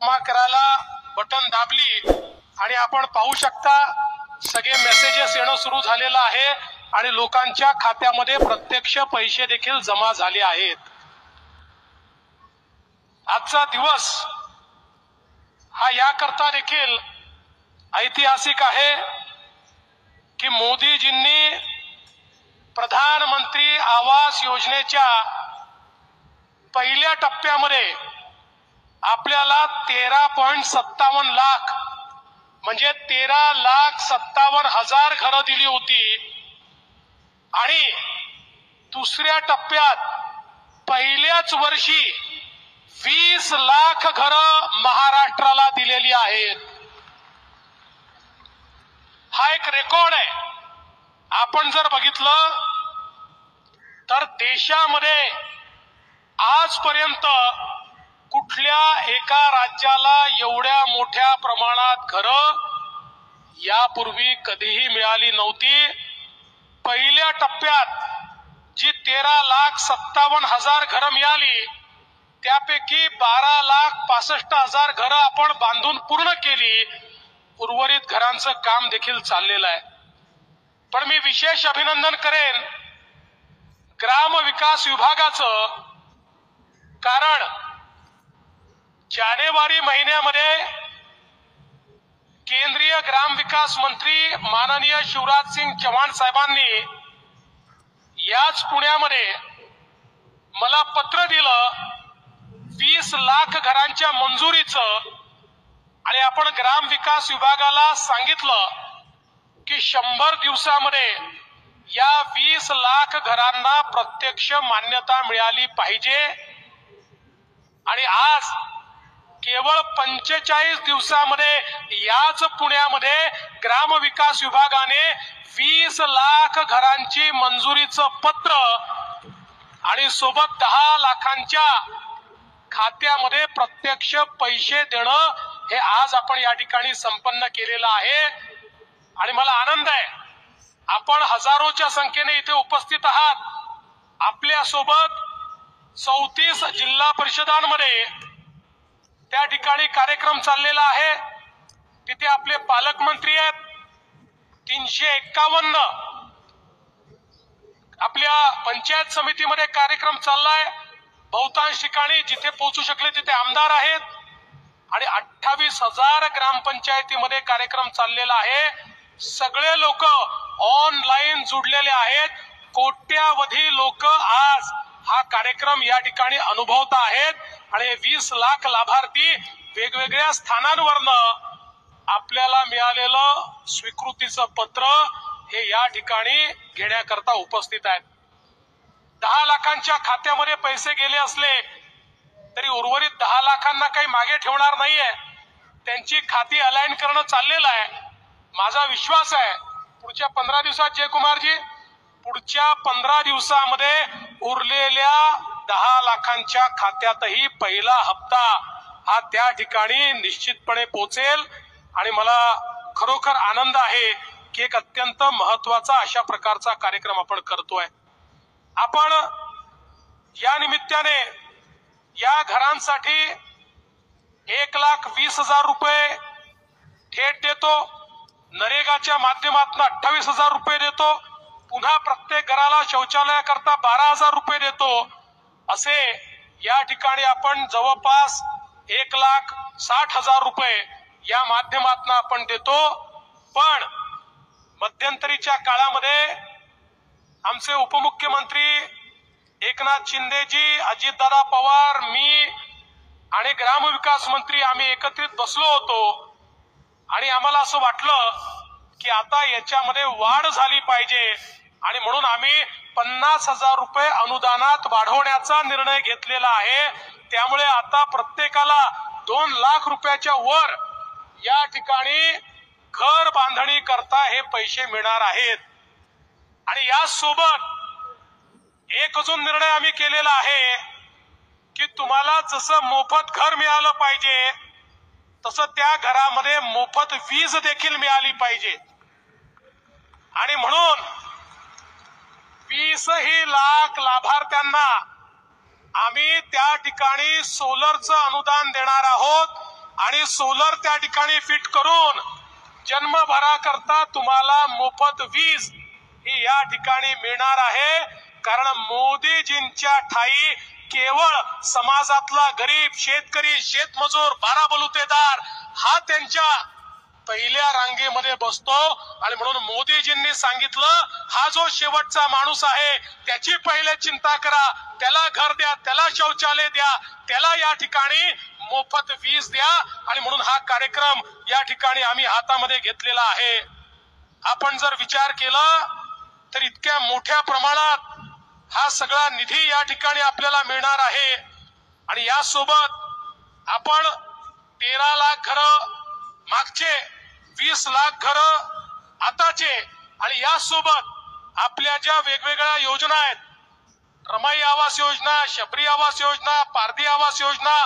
करायला बटन दाबली आणि आपण पाहू शकता सगळे मेसेजेस येणं सुरू झालेलं आहे आणि लोकांच्या खात्यामध्ये प्रत्यक्ष पैसे देखील जमा झाले आहेत। आजचा दिवस हा याकरता देखील ऐतिहासिक आहे की मोदीजींनी प्रधानमंत्री आवास योजनेच्या पहिल्या टप्प्यामध्ये आपल्याला 13.57 लाख म्हणजे 13,57,000 घरं दिली होती आणि दुसऱ्या टप्प्यात पहिल्याच वर्षी 20 लाख घरं महाराष्ट्राला दिलेली आहेत। हा एक रेकॉर्ड आहे। आपण जर बघितलं तर देशामध्ये आजपर्यंत कुठल्या एका राज्याला एवढ्या मोठ्या प्रमाणात घरं यापूर्वी कधीही मिळाली नव्हती। पहिल्या टप्प्यात जी 13,57,000 घरं मिळाली त्यापैकी 12,65,000 घरं आपण बांधून पूर्ण केली। उर्वरित घरांचं काम देखील चाललेलं आहे। पण मी विशेष अभिनंदन करेन ग्राम विकास विभागाचं, कारण जानेवारी महिन्यामध्ये केंद्रीय ग्राम विकास मंत्री माननीय शिवराज सिंग चौहान साहेबांनी याच पुण्यामध्ये मला पत्र दिलं 20 लाख घरांच्या मंजुरीचं आणि आपण ग्राम विकास विभागाला सांगितलं की 100 दिवसामध्ये या 20 लाख घरांना प्रत्यक्ष मान्यता मिळाली पाहिजे आणि आज केवळ 45 दिवसामध्ये याच पुण्यामध्ये ग्राम विकास विभागाने 20 लाख घरांची मंजुरीचं पत्र आणि सोबत 10 लाखांच्या खात्यामध्ये प्रत्यक्ष पैसे देणं हे आज आपण या ठिकाणी संपन्न केलेलं आहे। आणि मला आनंद आहे आपण हजारोच्या संख्येने इथे उपस्थित आहात। आपल्या सोबत 34 जिल्हा परिषदांमध्ये त्या ठिकाणी कार्यक्रम चाललेला आहे। तिथे आपले पालकमंत्री आहेत। 351 आपल्या पंचायत समितीमध्ये कार्यक्रम चाललाय। बहुतांश ठिकाणी जिथे पोहोचू शकले तिथे आमदार आहेत आणि 28,000 ग्रामपंचायतीमध्ये कार्यक्रम चाललेला आहे। सगळे लोक ऑनलाईन जुडलेले आहेत। कोट्यावधी लोक आज हा कार्यक्रम या ठिकाणी अनुभवत आहेत आणि 20 लाख लाभार्थी वेगवेगळ्या स्थानांवरनं आपल्याला मिळालेलं स्वीकृतीचं पत्र हे या ठिकाणी घेण्याकरता उपस्थित आहेत। 10 लाखांच्या खात्यामध्ये पैसे गेले असले तरी उर्वरित 10 लाखांना काही मागे ठेवणार नाहीये। त्यांची खाती अलाइन करणं चाललेलं आहे। माझा विश्वास आहे पुढच्या 15 दिवसात जयकुमारजी पुढच्या 15 दिवसामध्ये उरलेल्या 10 लाखांच्या खात्यातही पहिला हप्ता हा त्या ठिकाणी निश्चितपणे पोहोचेल आणि मला खरोखर आनंद आहे की एक अत्यंत महत्वाचा अशा प्रकारचा कार्यक्रम आपण करतोय। आपण या निमित्ताने या घरांसाठी 1,20,000 रुपये थेट देतो। नरेगाच्या माध्यमातून 28,000 रुपये देतो। पुन्हा प्रत्येक घराला शौचालयाकरता 12,000 रुपये देतो। असे या ठिकाणी आपण जवळपास 1,60,000 रुपये या माध्यमातून आपण देतो। पण मध्यंतरीच्या काळामध्ये आमचे उपमुख्यमंत्री एकनाथ शिंदेजी, अजितदादा पवार, मी आणि ग्रामविकास मंत्री आम्ही एकत्रित बसलो होतो आणि आम्हाला असं वाटलं की आता याच्यामध्ये वाढ झाली पाहिजे आणि म्हणून आम्ही 50,000 रुपये अनुदानात वाढवण्याचा निर्णय घेतलेला आहे। त्यामुळे आता प्रत्येकाला 2 लाख रुपयाच्या वर या ठिकाणी घर बांधणी करता हे पैसे मिळणार आहेत। आणि यासोबत एक अजून निर्णय आम्ही केलेला आहे की तुम्हाला जसं मोफत घर मिळालं पाहिजे तसं त्या घरामध्ये मोफत वीज देखील मिळाली पाहिजे आणि म्हणून 20 लाख लाभार्थ्यांना आम्ही त्या ठिकाणी सोलरचं अनुदान देणार आहोत। आणि सोलर त्या ठिकाणी फिट करून जन्मभराकरता तुम्हाला मोफत वीज ही या ठिकाणी मिळणार आहे. कारण मोदीजींच्या ठाई केवळ समाजातला गरीब शेतकरी शेतमजूर बारा बलुतेदार हा त्यांच्या पहिल्या रांगेमध्ये बसतो. आणि म्हणून मोदीजींनी सांगितलं हा जो शेवटचा माणूस आहे त्याची पहिले चिंता करा, त्याला घर द्या, त्याला शौचालय द्या, त्याला या ठिकाणी मोफत वीज द्या. आणि म्हणून हा कार्यक्रम या ठिकाणी आम्ही हातामध्ये घेतलेला आहे. आपण जर विचार केला तर इतक्या मोठ्या प्रमाणात हा सगळा निधी या ठिकाणी आपल्याला मिळणार आहे. आणि यासोबत आपण 13 लाख घरं, मागचे 20 लाख घरं आताचे, आणि यासोबत आपल्या ज्या वेगवेगळ्या योजना आहेत, रमाई आवास योजना, शबरी आवास योजना, पारधी आवास योजना,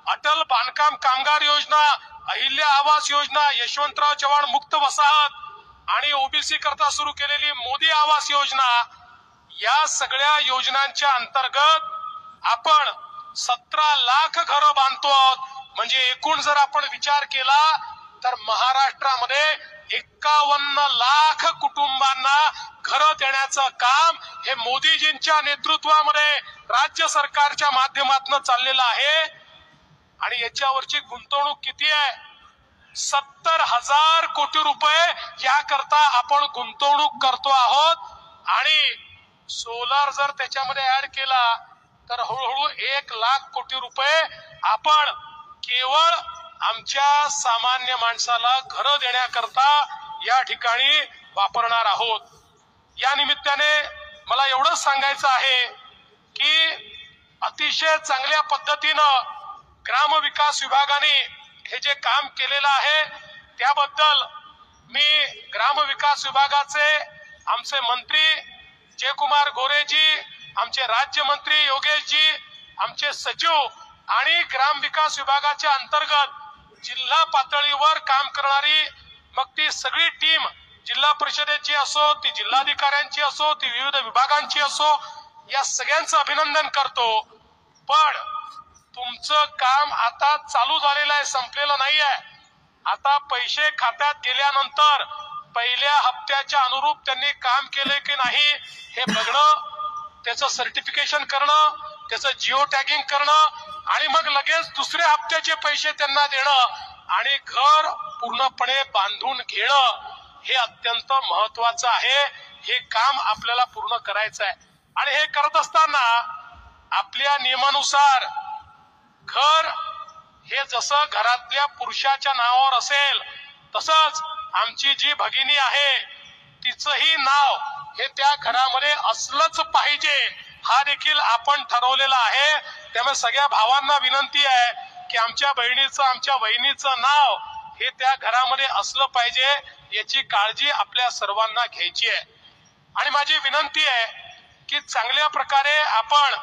अटल बांधकाम कामगार योजना, अहिल्या आवास योजना, यशवंतराव चव्हाण मुक्त वसाहत आणि ओबीसी करता सुरू केलेली मोदी आवास योजना, या सगळ्या योजनांच्या अंतर्गत आपण 17 लाख घरं बांधतो आहोत. म्हणजे एकूण जर आपण विचार केला तर महाराष्ट्रामध्ये 51 लाख कुटुंबांना घरं देण्याचं काम हे मोदीजींच्या नेतृत्वामध्ये राज्य सरकारच्या माध्यमातून चाललेलं आहे. आणि याच्यावरची गुंतवणूक किती आहे? 70,000 कोटी रुपये याकरता आपण गुंतवणूक करतो आहोत. आणि सोलार जर त्याच्यामध्ये ऍड केला तर हळूहळू 1 लाख कोटी रुपये आपण केवळ आमच्या सामान्य माणसाला घरं देण्याकरता या ठिकाणी वापरणार आहोत. या निमित्ताने मला एवढंच सांगायचं आहे की अतिशय चांगल्या पद्धतीनं ग्रामविकास विभागाने हे जे काम केलेलं आहे त्याबद्दल मी ग्रामविकास विभागाचे आमचे मंत्री जयकुमार गोरेजी, आमचे राज्यमंत्री योगेशजी, आमचे सचिव आणि ग्रामविकास विभागाच्या अंतर्गत जिल्हा पातळीवर काम करणारी मग ती सगळी टीम, जिल्हा परिषदेची असो, ती जिल्हाधिकाऱ्यांची असो, ती विविध विभागांची असो, या सगळ्यांचं अभिनंदन करतो. पण तुमचं काम आता चालू झालेलं आहे, संपलेलं नाही आहे. आता पैसे खात्यात गेल्यानंतर पहिल्या हप्त्याच्या अनुरूप त्यांनी काम केले की नाही हे बघणं, त्याचं सर्टिफिकेशन करणं, त्याचं जिओ टॅगिंग करणं आणि मग लगेच दुसऱ्या हप्त्याचे पैसे त्यांना देणं आणि घर पूर्णपणे बांधून घेणं हे अत्यंत महत्वाचं आहे. हे काम आपल्याला पूर्ण करायचं आहे. आणि हे करत असताना आपल्या नियमानुसार घर हे जसं घरातल्या पुरुषाच्या नावावर असेल तसंच आमची जी भगिनी आहे तिचंही नाव हे त्या घरामध्ये असलंच पाहिजे, हा देखील आपण ठरवलेला आहे. त्यामुळे सगळ्या भावांना विनंती आहे की आमच्या बहिणीचं, आमच्या वहिनीचं नाव हे त्या घरामध्ये असलं पाहिजे, याची काळजी आपल्या सर्वांना घ्यायची आहे. आणि माझी विनंती आहे की चांगल्या प्रकारे आपण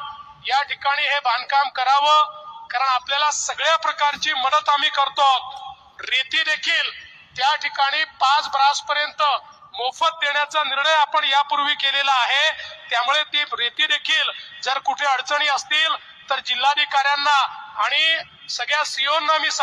या ठिकाणी हे बांधकाम करावं, कारण आपल्याला सगळ्या प्रकारची मदत आम्ही करतो. रेती देखील त्या ठिकाणी 5 ब्रासपर्यंत मोफत देण्याचा निर्णय आपण यापूर्वी केलेला आहे. त्यामुळे ती रेती देखील जर कुठे अडचणी असतील तर जिल्हाधिकाऱ्यांना आणि सगळ्या सीओना मी